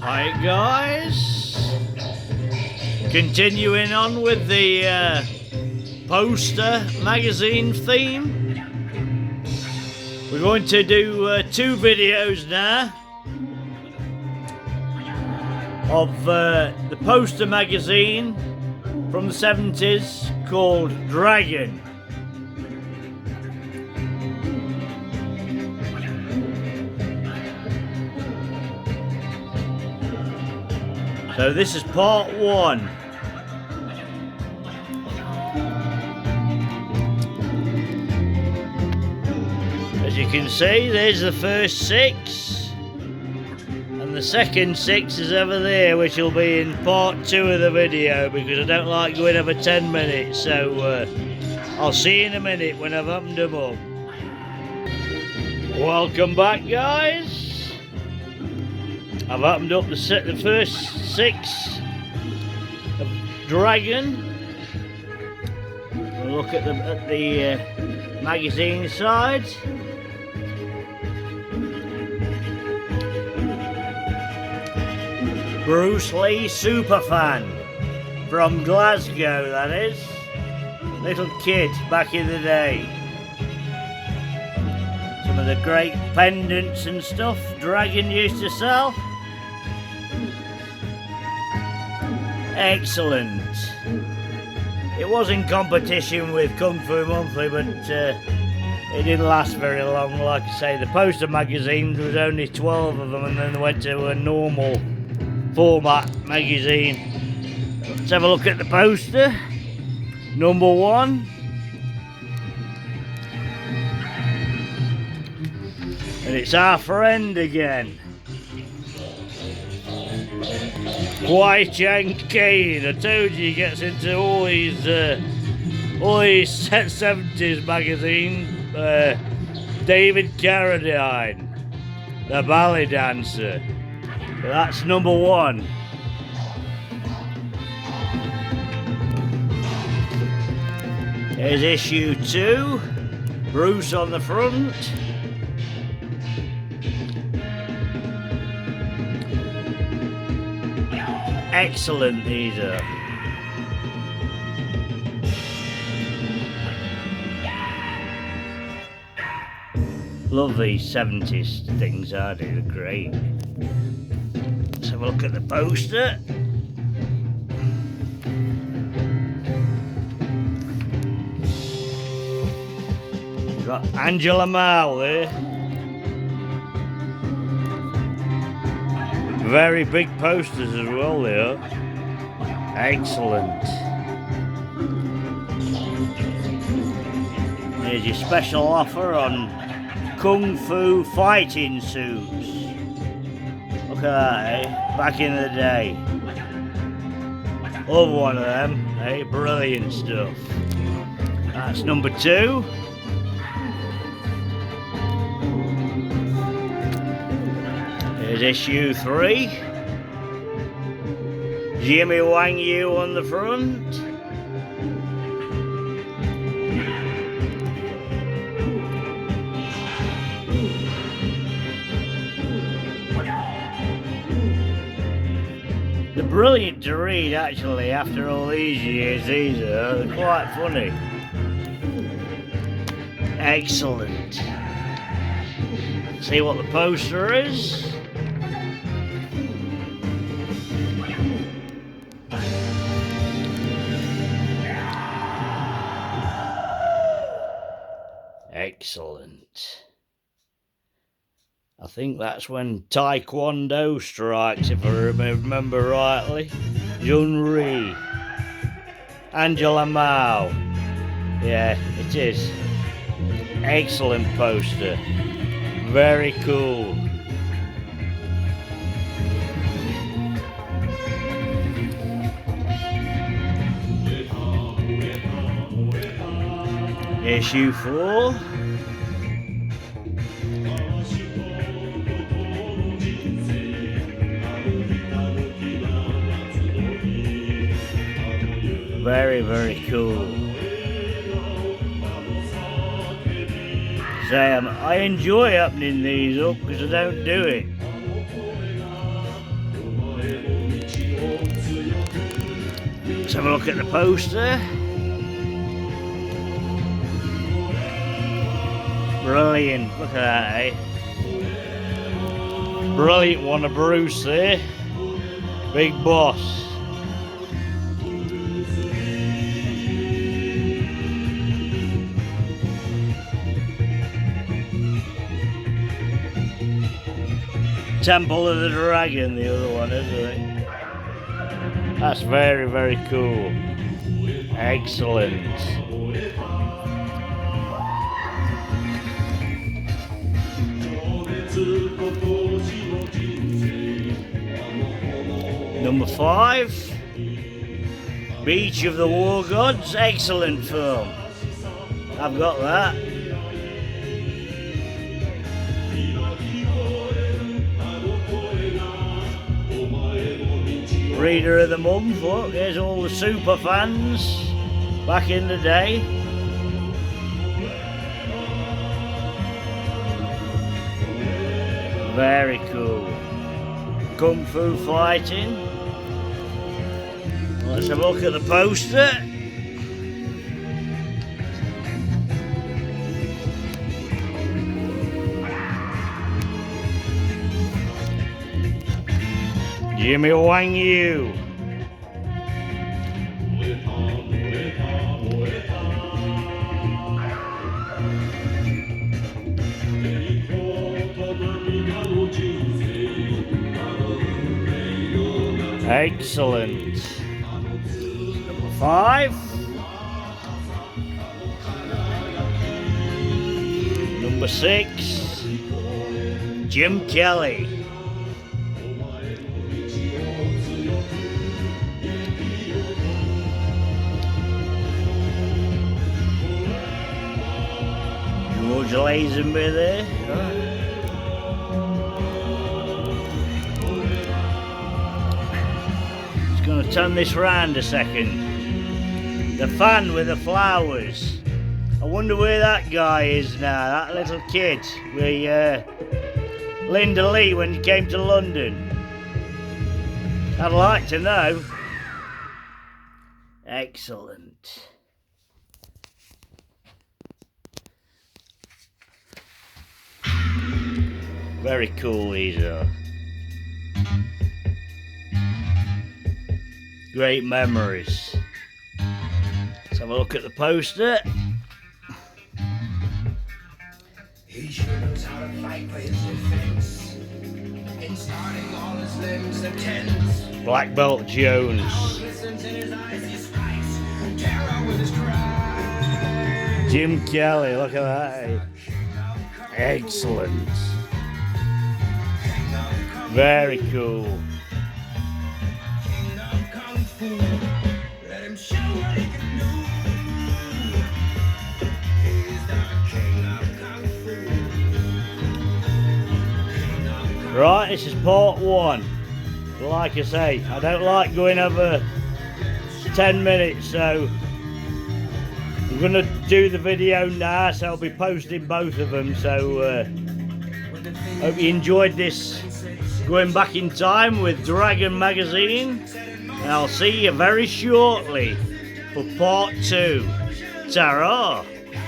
Hi guys, continuing on with the poster magazine theme. We're going to do two videos now of the poster magazine from the 70s called Dragon. So this is part one. As you can see, there's the first six, and the second six is over there, which will be in part two of the video because I don't like going over 10 minutes. So I'll see you in a minute when I've opened them up. Welcome back, guys. I've opened up the first six of Dragon. We'll look at the magazine side. Bruce Lee superfan from Glasgow, that is. Little kid back in the day. Some of the great pendants and stuff Dragon used to sell. Excellent. It was in competition with Kung Fu Monthly, but it didn't last very long. Like I say, the poster magazine, there was only 12 of them, and then they went to a normal format magazine. Let's have a look at the poster. Number one. And it's our friend again. Kwai Chang Caine. I told you he gets into all these 70s magazine. David Carradine, the ballet dancer. So that's number one. Here's issue 2. Bruce on the front. Excellent, these are. Love these 70s things, I do, they're great. Let's have a look at the poster. We've got Angela Mao there. Very big posters as well there. Excellent. Here's your special offer on Kung Fu fighting suits. Look at that, eh? Back in the day. Love one of them, eh? Brilliant stuff. That's number 2. Here's issue 3. Jimmy Wang Yu on the front. They're brilliant to read actually after all these years, these are. They're quite funny. Excellent. See what the poster is? Excellent. I think that's when Taekwondo strikes, if I remember rightly. Jun Ri. Angela Mao. Yeah, it is. Excellent poster. Very cool. Issue 4. Very, very cool. Sam, I enjoy opening these up because I don't do it. Let's have a look at the poster. Brilliant, look at that, eh? Brilliant one of Bruce there. Big boss. Temple of the Dragon, the other one, isn't it? That's very, very cool. Excellent. Number 5, Beach of the War Gods. Excellent film. I've got that. Reader of the month. Look, there's all the super fans back in the day. Very cool. Kung Fu fighting. Let's have a look at the poster. Jimmy Wang Yu. Excellent. Number 5. Number 6. Jim Kelly. George Lazenby there. Just going to turn this round a second. The fan with the flowers. I wonder where that guy is now, that little kid with Linda Lee when he came to London. I'd like to know. Excellent. Very cool these are. Great memories. Let's have a look at the poster. He sure knows how to fight by his defense. In starting all his limbs and tens. Black Belt Jones. Jim Kelly, look at that. Excellent. Very cool. Right, this is part 1. Like I say, I don't like going over 10 minutes, so I'm going to do the video now, so I'll be posting both of them. So hope you enjoyed this going back in time with Dragon Magazine, and I'll see you very shortly for part 2. Ta-ra!